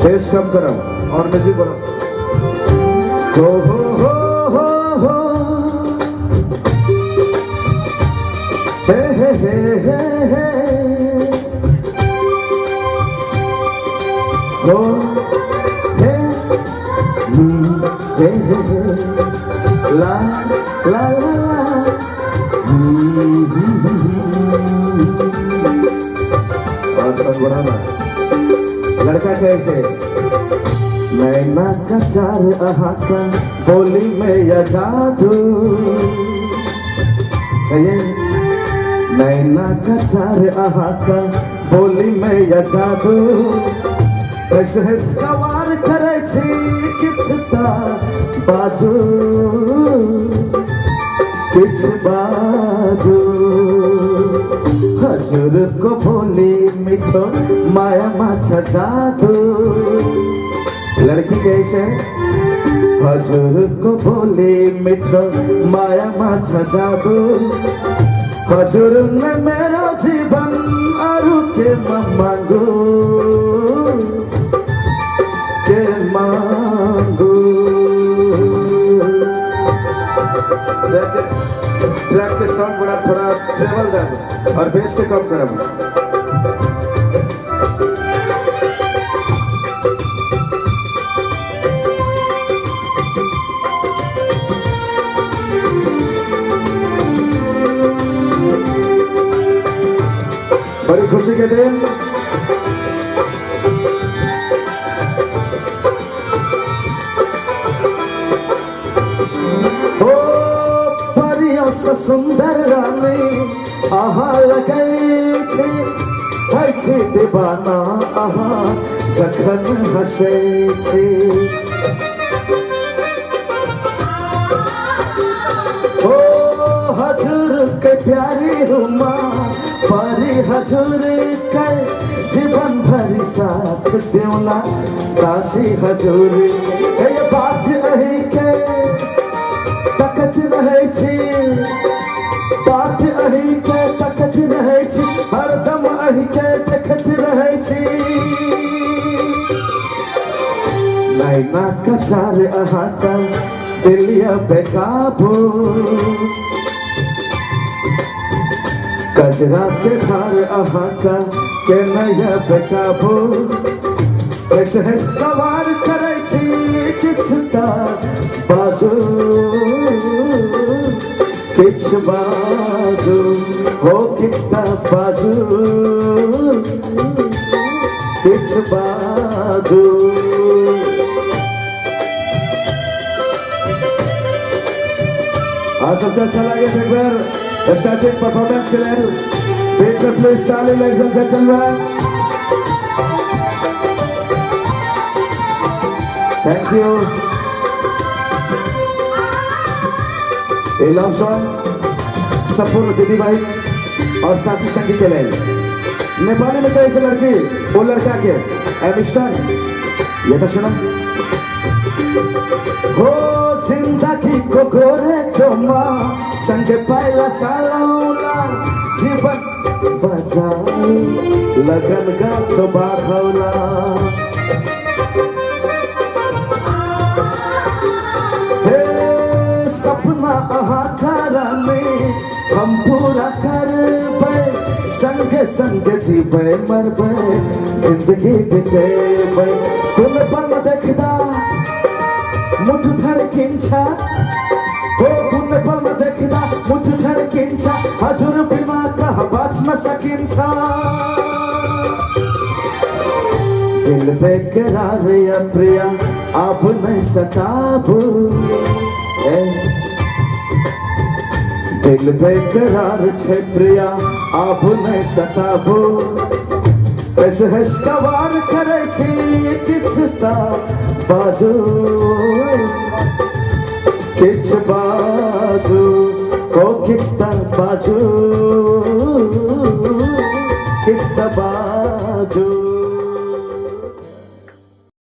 Base कम करो और music बढ़ाओ। हो हो हो हो हे हे हे हे हे हो हे हे हे ला ला ला ला और बढ़ाना। लड़का कैसे नैना का चार अहाता बोली में या जादू नैना का चार अहाता बोली में या जादू कैसे सवार करे छी किछता बाजू किछ बाजू हजूर को बोली मिठो माया माछा जादू। लड़की कैसे हजूर को बोली मिठो माया माछा जादू हजूर ने मेरो जीवन आरु के मांगू ट्रैक के साउंड बड़ा थोड़ा ट्रेवल दे और बेस के कम करम। बड़ी खुशी के दिन सुंदर रानी आहा लगे छे दीवाना आहा जखन हसे छे ओ हजूर के प्यारी रुमा पारी हजूर के जीवन भरी साथ देवला काशी हजूर ये बात रही के तकत रहे छी बात अही के तकत रहे छी हरदम अही के देखत रहे छी नैना का चार अहाता दिलिया बेकाबू कजरा के धार अहाता के नया बेकाबू कैसे सवार करे छी किछता बाजू किछ बाजू हो किछता बाजू किछ बाजू। आज सबको अच्छा लगे एक बार स्टार्टिंग परफॉर्मेंस के लिए बीच में प्लीज ताली ladies and gentleman. Thank you. Love song संपूर्ण दीदी भाई और साथी संगी के लिए नेपाली में कैसे लड़की वो लड़का के एमिस्टन ये तो सुनो हो जिंदगी को गोरे चोमा संगे पहला चलाऊला जीवन बजाई लगन गा तो बाधौला सपना आहारा में हम पूरा करबे संगे संगे जीवे मरबे जिंदगी बितेबे कुल पल देखदा मुठ धड़किंछा हो कुल पल देखदा मुठ धड़किंछा हजूर बिना कह बाच न सकिंछा दिल बेकरार या प्रिया अब नहीं सताबू दिल बेकरार छे प्रिया अब नहीं सताबू कैसे हसकवार करे छी किछता बाजू किछ बाजू हो किछता बाजू किछता